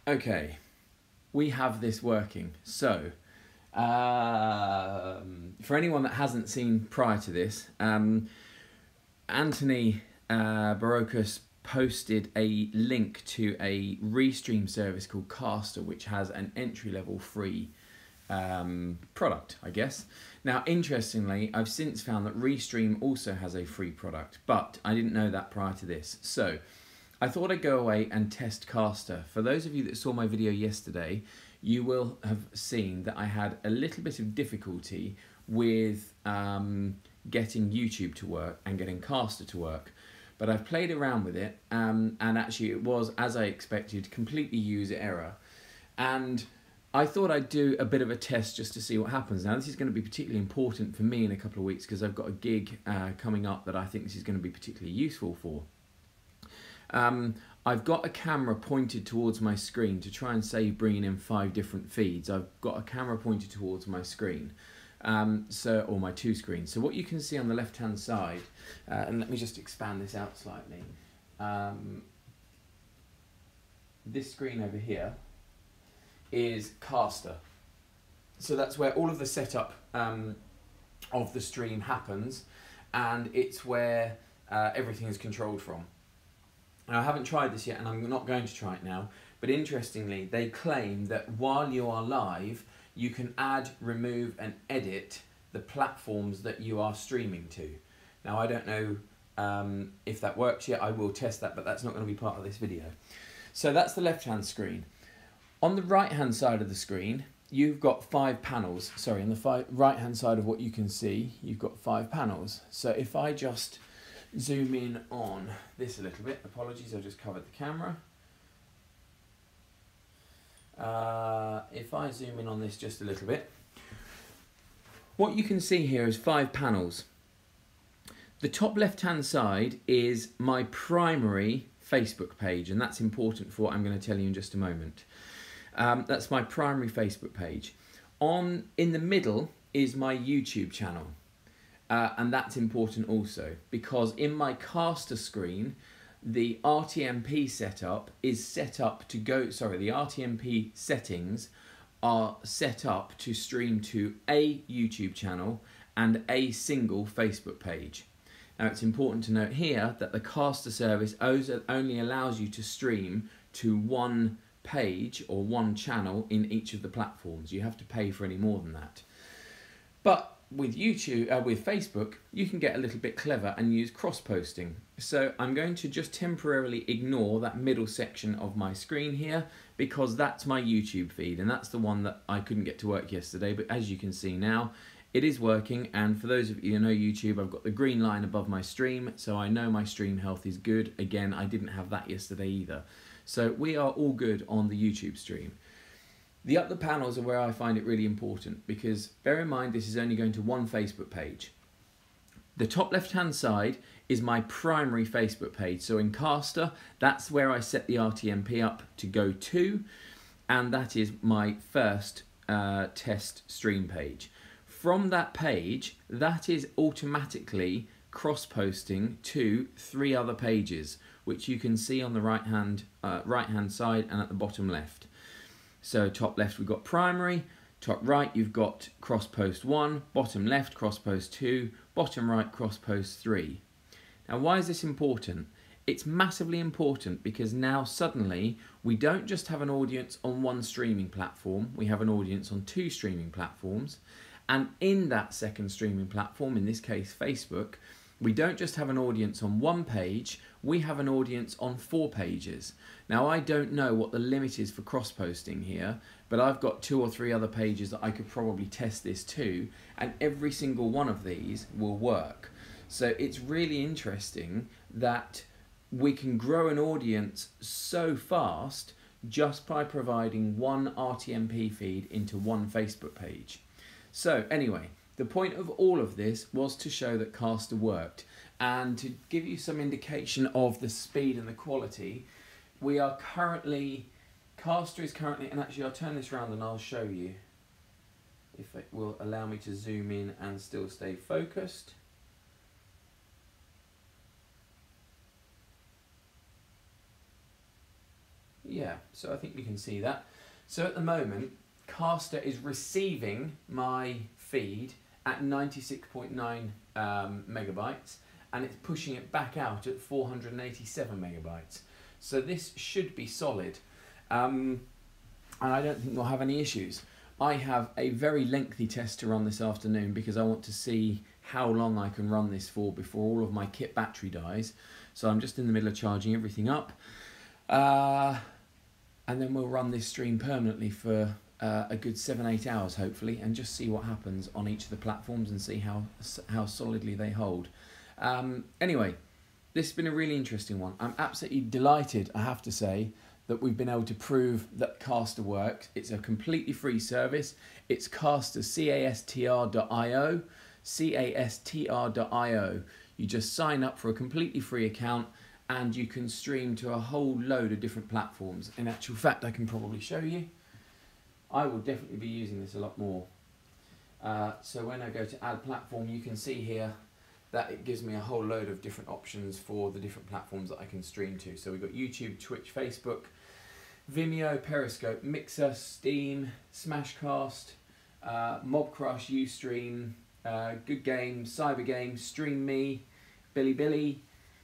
Okay, we have this working. So, for anyone that hasn't seen prior to this, Anthony Barocas posted a link to a Restream service called Caster, which has an entry-level free product, I guess. Now, interestingly, I've since found that Restream also has a free product, but I didn't know that prior to this. So I thought I'd go away and test Caster. For those of you that saw my video yesterday, you will have seen that I had a little bit of difficulty with getting YouTube to work and getting Caster to work. But I've played around with it, and actually it was, as I expected, completely user error. And I thought I'd do a bit of a test just to see what happens. Now, this is going to be particularly important for me in a couple of weeks because I've got a gig coming up that I think this is going to be particularly useful for. I've got a camera pointed towards my screen to try and save bringing in 5 different feeds. I've got a camera pointed towards my screen, or my 2 screens. So what you can see on the left-hand side, and let me just expand this out slightly. This screen over here is Caster. So that's where all of the setup of the stream happens, and it's where everything is controlled from. Now, I haven't tried this yet, and I'm not going to try it now, but interestingly, they claim that while you are live, you can add, remove, and edit the platforms that you are streaming to. Now, I don't know if that works yet. I will test that, but that's not going to be part of this video. So that's the left-hand screen. On the right-hand side of the screen, you've got 5 panels. Sorry, on the right-hand side of what you can see, you've got 5 panels. So if I just zoom in on this a little bit, apologies, I just covered the camera. If I zoom in on this just a little bit, what you can see here is 5 panels. The top left-hand side is my primary Facebook page, and that's important for what I'm going to tell you in just a moment. That's my primary Facebook page. In the middle is my YouTube channel. And that's important also because in my Caster screen, the RTMP setup is set up to go, sorry, the RTMP settings are set up to stream to a YouTube channel and a single Facebook page. Now, it's important to note here that the Caster service only allows you to stream to one page or one channel in each of the platforms. You have to pay for any more than that. But with Facebook, you can get a little bit clever and use cross-posting. So I'm going to just temporarily ignore that middle section of my screen here because that's my YouTube feed, and that's the one that I couldn't get to work yesterday, but as you can see now, it is working. And for those of you who know YouTube, I've got the green line above my stream, so I know my stream health is good. Again, I didn't have that yesterday either. So we are all good on the YouTube stream. The other panels are where I find it really important because bear in mind this is only going to one Facebook page. The top left-hand side is my primary Facebook page. So in Caster, that's where I set the RTMP up to go to, and that is my first test stream page. From that page, that is automatically cross-posting to 3 other pages, which you can see on the right-hand side and at the bottom left. So top left we've got primary, top right you've got cross-post 1, bottom left cross-post 2, bottom right cross-post 3. Now, why is this important? It's massively important because now suddenly we don't just have an audience on one streaming platform, we have an audience on 2 streaming platforms, and in that second streaming platform, in this case Facebook, we don't just have an audience on one page, we have an audience on 4 pages. Now, I don't know what the limit is for cross-posting here, but I've got 2 or 3 other pages that I could probably test this to, and every single one of these will work. So it's really interesting that we can grow an audience so fast just by providing one RTMP feed into one Facebook page. So anyway, the point of all of this was to show that Caster worked, and to give you some indication of the speed and the quality, we are currently, Caster is currently, and actually I'll turn this around and I'll show you if it will allow me to zoom in and still stay focused. Yeah, Yeah, so I think you can see that. So at the moment, Caster is receiving my feed at 96.9 megabytes, and it's pushing it back out at 487 megabytes. So this should be solid, and I don't think we'll have any issues. I have a very lengthy test to run this afternoon because I want to see how long I can run this for before all of my kit battery dies. So I'm just in the middle of charging everything up. And then we'll run this stream permanently for a good 7-8 hours hopefully, and just see what happens on each of the platforms and see how solidly they hold. Anyway, this has been a really interesting one. I'm absolutely delighted, I have to say, that we've been able to prove that Caster works. It's a completely free service. It's Caster, castr.io, castr.io. You just sign up for a completely free account and you can stream to a whole load of different platforms. In actual fact, I can probably show you. I will definitely be using this a lot more. So when I go to add platform, you can see here that it gives me a whole load of different options for the different platforms that I can stream to. So we've got YouTube, Twitch, Facebook, Vimeo, Periscope, Mixer, Steam, Smashcast, Mobcrush, Ustream, Good Game, Cybergame, StreamMe, Bilibili,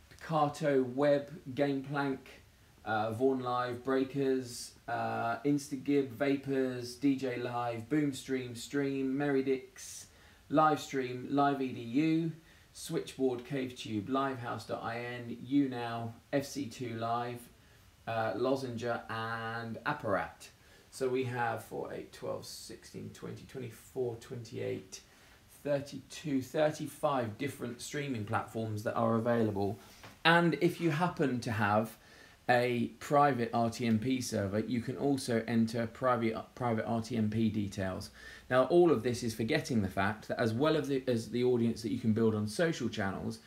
Picato, Web, Gameplank, Vaughan Live, Breakers, Instagib, Vapors, DJ Live, Boomstream, Stream, Merrydicks, Livestream, LiveEDU, Switchboard, CaveTube, Livehouse.in, YouNow, FC2 Live, Lozenger and Apparat. So we have 4, 8, 12, 16, 20, 24, 28, 32, 35 different streaming platforms that are available. And if you happen to have a private RTMP server, you can also enter private RTMP details. Now, all of this is forgetting the fact that as well as the audience that you can build on social channels,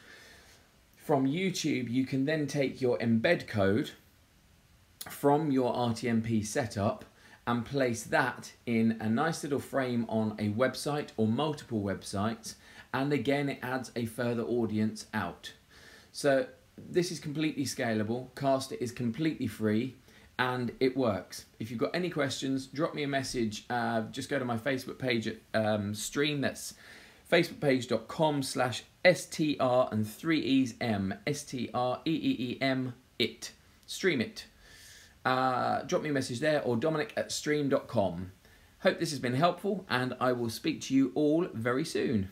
from YouTube you can then take your embed code from your RTMP setup and place that in a nice little frame on a website or multiple websites, and again it adds a further audience out. So this is completely scalable. Caster is completely free and it works. If you've got any questions, drop me a message. Just go to my Facebook page at Stream. That's facebookpage.com/STR and 3 E's M, STREEEM it. Stream it. Drop me a message there, or dominic@stream.com. Hope this has been helpful, and I will speak to you all very soon.